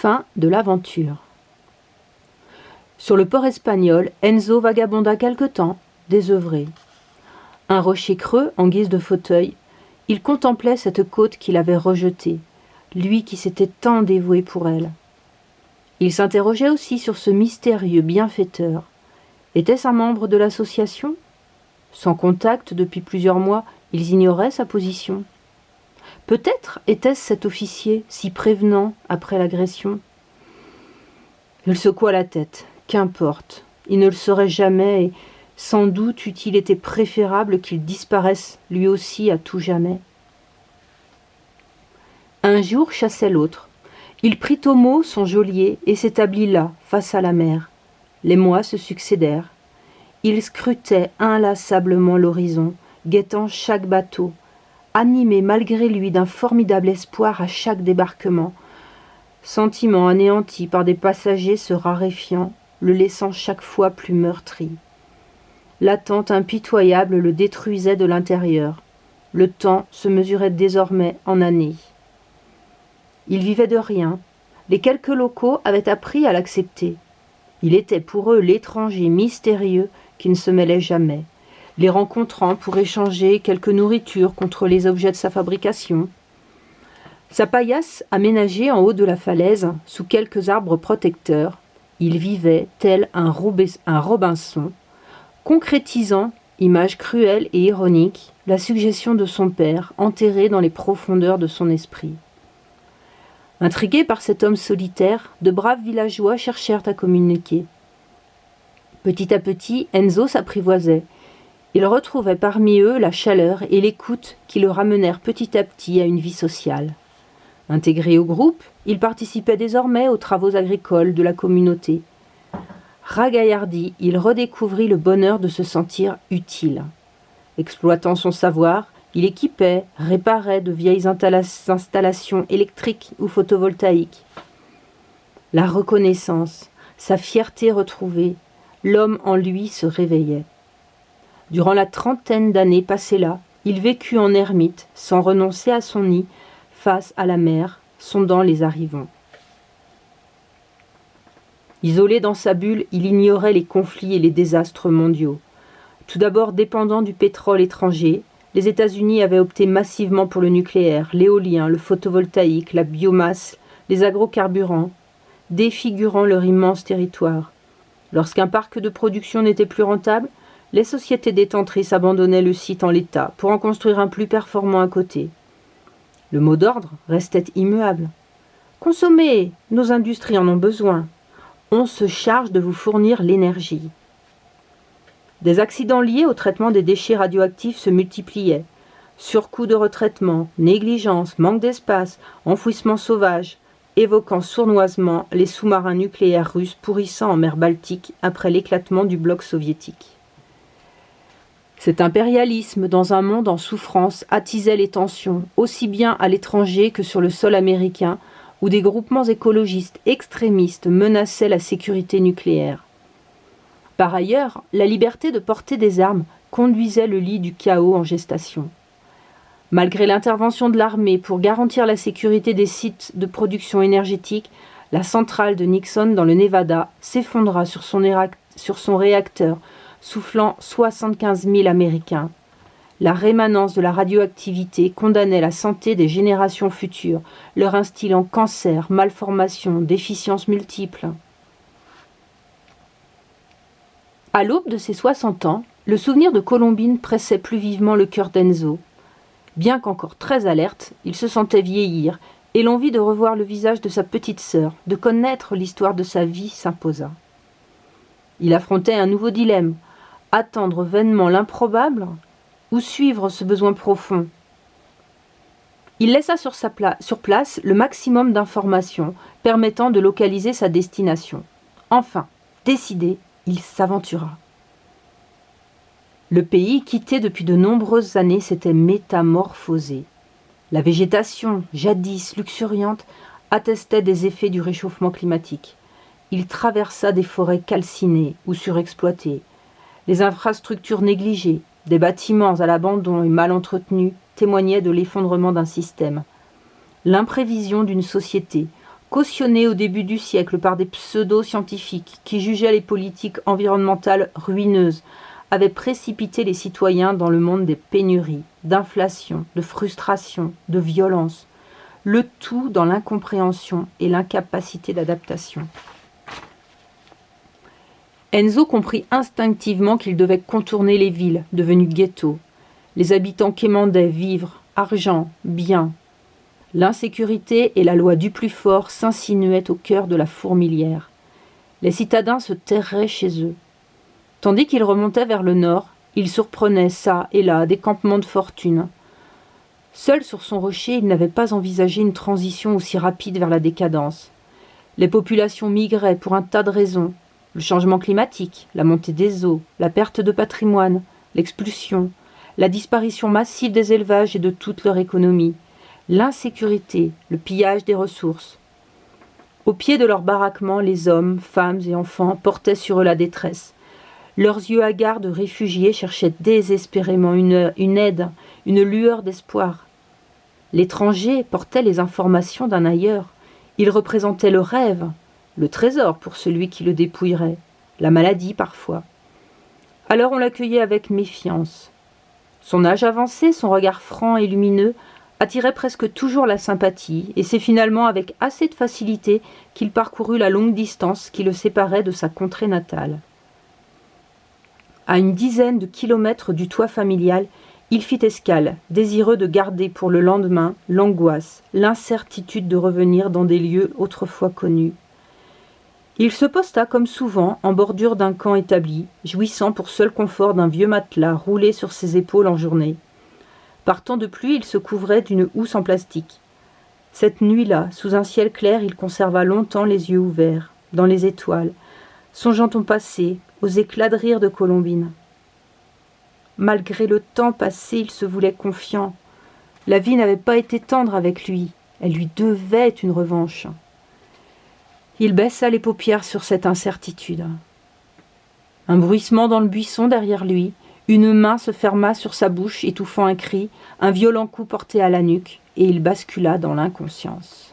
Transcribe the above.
Fin de l'aventure. Sur le port espagnol, Enzo vagabonda quelque temps, désœuvré. Un rocher creux, en guise de fauteuil, il contemplait cette côte qu'il avait rejetée, lui qui s'était tant dévoué pour elle. Il s'interrogeait aussi sur ce mystérieux bienfaiteur. Était-ce un membre de l'association ? Sans contact depuis plusieurs mois, ils ignoraient sa position. Peut-être était-ce cet officier, si prévenant après l'agression. Il secoua la tête. Qu'importe, il ne le saurait jamais et sans doute eût-il été préférable qu'il disparaisse lui aussi à tout jamais. Un jour chassait l'autre. Il prit au mot son geôlier et s'établit là, face à la mer. Les mois se succédèrent. Il scrutait inlassablement l'horizon, guettant chaque bateau, animé malgré lui d'un formidable espoir à chaque débarquement, sentiment anéanti par des passagers se raréfiant, le laissant chaque fois plus meurtri. L'attente impitoyable le détruisait de l'intérieur. Le temps se mesurait désormais en années. Il vivait de rien. Les quelques locaux avaient appris à l'accepter. Il était pour eux l'étranger mystérieux qui ne se mêlait jamais, les rencontrant pour échanger quelque nourriture contre les objets de sa fabrication. Sa paillasse aménagée en haut de la falaise, sous quelques arbres protecteurs, il vivait tel un Robinson, concrétisant, image cruelle et ironique, la suggestion de son père, enterrée dans les profondeurs de son esprit. Intrigués par cet homme solitaire, de braves villageois cherchèrent à communiquer. Petit à petit, Enzo s'apprivoisait. Il retrouvait parmi eux la chaleur et l'écoute qui le ramenèrent petit à petit à une vie sociale. Intégré au groupe, il participait désormais aux travaux agricoles de la communauté. Ragaillardi, il redécouvrit le bonheur de se sentir utile. Exploitant son savoir, il équipait, réparait de vieilles installations électriques ou photovoltaïques. La reconnaissance, sa fierté retrouvée, l'homme en lui se réveillait. Durant la 30aine d'années passées là, il vécut en ermite, sans renoncer à son nid, face à la mer, sondant les arrivants. Isolé dans sa bulle, il ignorait les conflits et les désastres mondiaux. Tout d'abord dépendant du pétrole étranger, les États-Unis avaient opté massivement pour le nucléaire, l'éolien, le photovoltaïque, la biomasse, les agrocarburants, défigurant leur immense territoire. Lorsqu'un parc de production n'était plus rentable, les sociétés détentrices abandonnaient le site en l'état pour en construire un plus performant à côté. Le mot d'ordre restait immuable. « Consommez, nos industries en ont besoin. On se charge de vous fournir l'énergie. » Des accidents liés au traitement des déchets radioactifs se multipliaient. Surcoûts de retraitement, négligence, manque d'espace, enfouissement sauvage, évoquant sournoisement les sous-marins nucléaires russes pourrissant en mer Baltique après l'éclatement du bloc soviétique. Cet impérialisme dans un monde en souffrance attisait les tensions, aussi bien à l'étranger que sur le sol américain, où des groupements écologistes extrémistes menaçaient la sécurité nucléaire. Par ailleurs, la liberté de porter des armes conduisait le lit du chaos en gestation. Malgré l'intervention de l'armée pour garantir la sécurité des sites de production énergétique, la centrale de Nixon dans le Nevada s'effondra sur son réacteur, soufflant 75 000 Américains. La rémanence de la radioactivité condamnait la santé des générations futures, leur instillant cancer, malformations, déficiences multiples. À l'aube de ses 60 ans, le souvenir de Colombine pressait plus vivement le cœur d'Enzo. Bien qu'encore très alerte, il se sentait vieillir, et l'envie de revoir le visage de sa petite sœur, de connaître l'histoire de sa vie s'imposa. Il affrontait un nouveau dilemme, attendre vainement l'improbable ou suivre ce besoin profond. Il laissa sur place le maximum d'informations permettant de localiser sa destination. Enfin, décidé, il s'aventura. Le pays, quitté depuis de nombreuses années, s'était métamorphosé. La végétation, jadis luxuriante, attestait des effets du réchauffement climatique. Il traversa des forêts calcinées ou surexploitées, les infrastructures négligées, des bâtiments à l'abandon et mal entretenus témoignaient de l'effondrement d'un système. L'imprévision d'une société, cautionnée au début du siècle par des pseudo-scientifiques qui jugeaient les politiques environnementales ruineuses, avait précipité les citoyens dans le monde des pénuries, d'inflation, de frustration, de violence, le tout dans l'incompréhension et l'incapacité d'adaptation. Enzo comprit instinctivement qu'il devait contourner les villes, devenues ghettos. Les habitants quémandaient vivres, argent, biens. L'insécurité et la loi du plus fort s'insinuaient au cœur de la fourmilière. Les citadins se terraient chez eux. Tandis qu'il remontait vers le nord, il surprenait çà et là des campements de fortune. Seul sur son rocher, il n'avait pas envisagé une transition aussi rapide vers la décadence. Les populations migraient pour un tas de raisons. Le changement climatique, la montée des eaux, la perte de patrimoine, l'expulsion, la disparition massive des élevages et de toute leur économie, l'insécurité, le pillage des ressources. Au pied de leur baraquement, les hommes, femmes et enfants portaient sur eux la détresse. Leurs yeux hagards de réfugiés cherchaient désespérément une aide, une lueur d'espoir. L'étranger portait les informations d'un ailleurs. Il représentait le rêve, le trésor pour celui qui le dépouillerait, la maladie parfois. Alors on l'accueillait avec méfiance. Son âge avancé, son regard franc et lumineux, attirait presque toujours la sympathie, et c'est finalement avec assez de facilité qu'il parcourut la longue distance qui le séparait de sa contrée natale. À une dizaine de kilomètres du toit familial, il fit escale, désireux de garder pour le lendemain l'angoisse, l'incertitude de revenir dans des lieux autrefois connus. Il se posta comme souvent en bordure d'un camp établi, jouissant pour seul confort d'un vieux matelas roulé sur ses épaules en journée. Par temps de pluie, il se couvrait d'une housse en plastique. Cette nuit-là, sous un ciel clair, il conserva longtemps les yeux ouverts, dans les étoiles, songeant au passé, aux éclats de rire de Colombine. Malgré le temps passé, il se voulait confiant. La vie n'avait pas été tendre avec lui. Elle lui devait une revanche. Il baissa les paupières sur cette incertitude. Un bruissement dans le buisson derrière lui, une main se ferma sur sa bouche, étouffant un cri, un violent coup porté à la nuque, et il bascula dans l'inconscience.